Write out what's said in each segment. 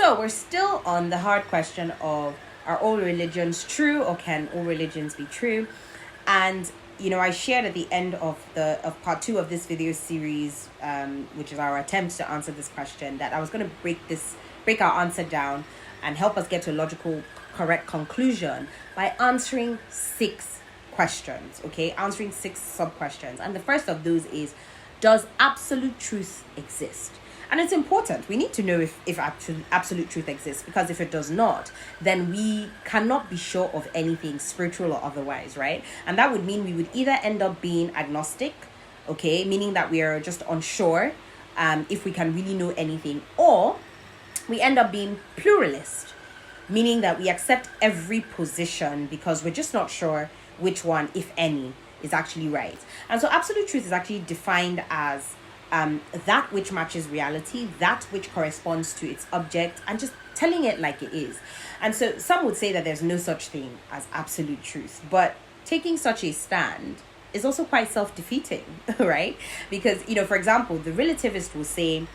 So we're still on the hard question of, are all religions true, or can all religions be true? And I shared at the end of part 2 of this video series, which is our attempt to answer this question, that I was going to break our answer down and help us get to a logical, correct conclusion by answering 6 questions. Okay, answering 6 sub questions, and the first of those is, does absolute truth exist? And it's important. We need to know if absolute truth exists, because if it does not, then we cannot be sure of anything, spiritual or otherwise, right? And that would mean we would either end up being agnostic, okay, meaning that we are just unsure if we can really know anything, or we end up being pluralist, meaning that we accept every position because we're just not sure which one, if any, is actually right. And so absolute truth is actually defined as that which matches reality, that which corresponds to its object, and just telling it like it is. And so some would say that there's no such thing as absolute truth, but taking such a stand is also quite self-defeating, right? Because, for example, the relativist will say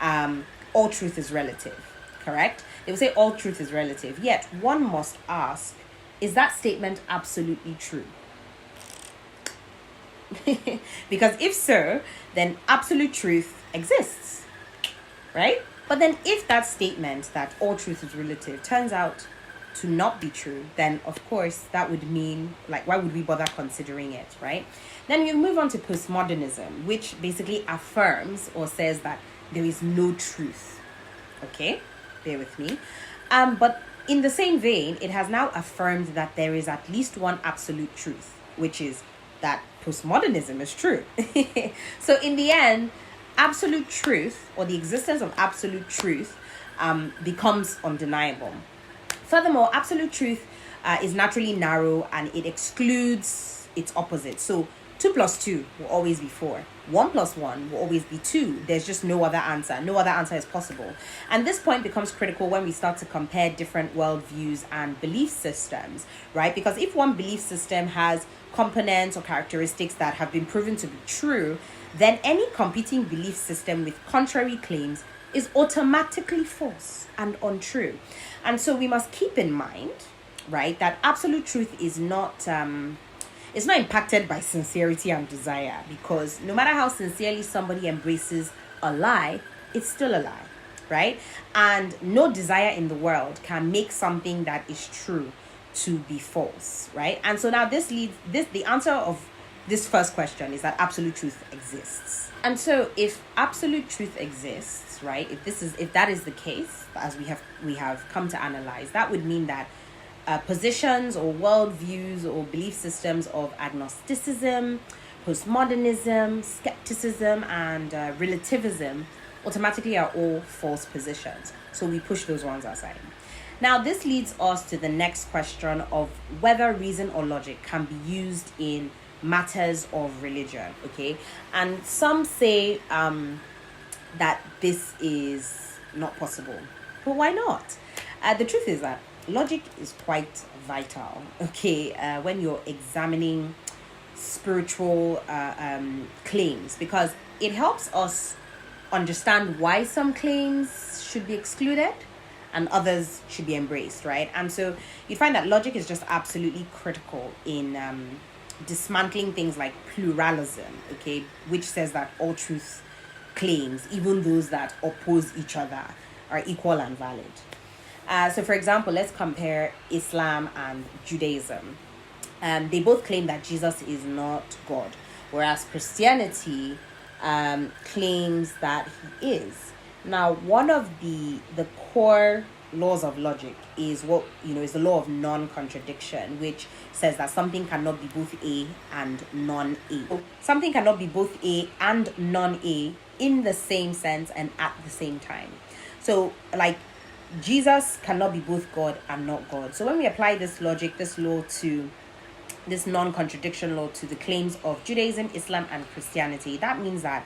all truth is relative, correct? They will say all truth is relative, yet one must ask, is that statement absolutely true? Because if so, then absolute truth exists, right? But then if that statement that all truth is relative turns out to not be true, then of course that would mean, why would we bother considering it, right? Then you move on to postmodernism, which basically affirms or says that there is no truth. Okay, bear with me. But in the same vein, it has now affirmed that there is at least one absolute truth, which is that postmodernism is true. So in the end, absolute truth, or the existence of absolute truth, becomes undeniable. Furthermore, absolute truth is naturally narrow, and it excludes its opposite. So 2 plus 2 will always be 4. 1 plus 1 will always be 2. There's just no other answer. No other answer is possible. And this point becomes critical when we start to compare different worldviews and belief systems, right? Because if one belief system has components or characteristics that have been proven to be true, then any competing belief system with contrary claims is automatically false and untrue. And so we must keep in mind, right, that absolute truth is not impacted by sincerity and desire, because no matter how sincerely somebody embraces a lie, it's still a lie, right? And no desire in the world can make something that is true to be false, right? And so now the answer of this first question is that absolute truth exists. And so if absolute truth exists, right, if that is the case, as we have come to analyze, that would mean that positions or worldviews or belief systems of agnosticism, postmodernism, skepticism, and relativism automatically are all false positions. So we push those ones aside. Now, this leads us to the next question of whether reason or logic can be used in matters of religion, okay? And some say that this is not possible. But why not? The truth is that logic is quite vital, okay, when you're examining spiritual claims, because it helps us understand why some claims should be excluded and others should be embraced, right? And so you find that logic is just absolutely critical in dismantling things like pluralism, okay, which says that all truth claims, even those that oppose each other, are equal and valid. So for example, let's compare Islam and Judaism. They both claim that Jesus is not God, whereas Christianity claims that he is. Now, one of the core laws of logic is is the law of non-contradiction, which says that something cannot be both A and non-A. So something cannot be both A and non-A in the same sense and at the same time. So, Jesus cannot be both God and not God. So when we apply this logic, this non-contradiction law to the claims of Judaism, Islam, and Christianity, that means that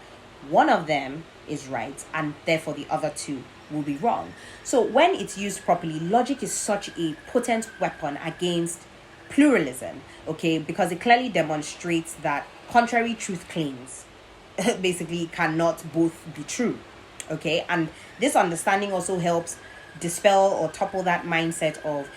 one of them is right and therefore the other two will be wrong. So when it's used properly, logic is such a potent weapon against pluralism, okay, because it clearly demonstrates that contrary truth claims basically cannot both be true, okay? And this understanding also helps dispel or topple that mindset of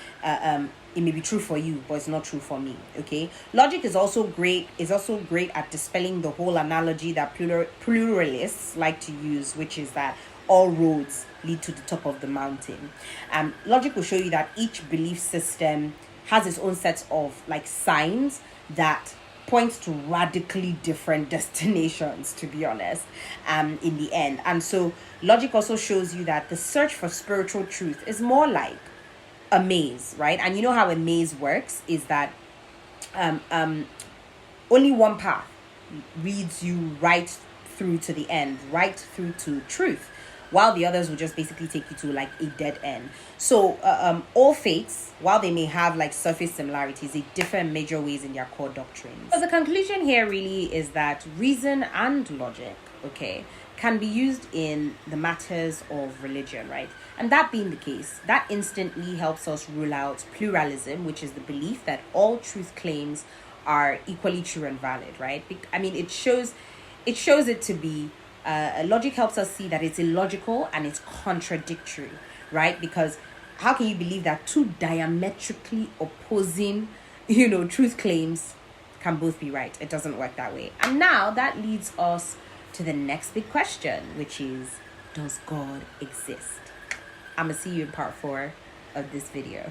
it may be true for you, but it's not true for me. Okay, logic is also great. At dispelling the whole analogy that pluralists like to use, which is that all roads lead to the top of the mountain. Logic will show you that each belief system has its own sets of like signs that points to radically different destinations, to be honest, in the end. And so logic also shows you that the search for spiritual truth is more like a maze, right? And you know how a maze works is that only one path leads you right through to the end, right through to truth, while the others will just basically take you to like a dead end. So all faiths, while they may have like surface similarities, they differ in major ways in their core doctrines. So the conclusion here really is that reason and logic, okay, can be used in the matters of religion, right? And that being the case, that instantly helps us rule out pluralism, which is the belief that all truth claims are equally true and valid, right? I mean, it shows it to be logic helps us see that it's illogical and it's contradictory, right? Because how can you believe that two diametrically opposing, truth claims can both be right? It doesn't work that way. And now that leads us to the next big question, which is, does God exist? I'm gonna see you in part 4 of this video.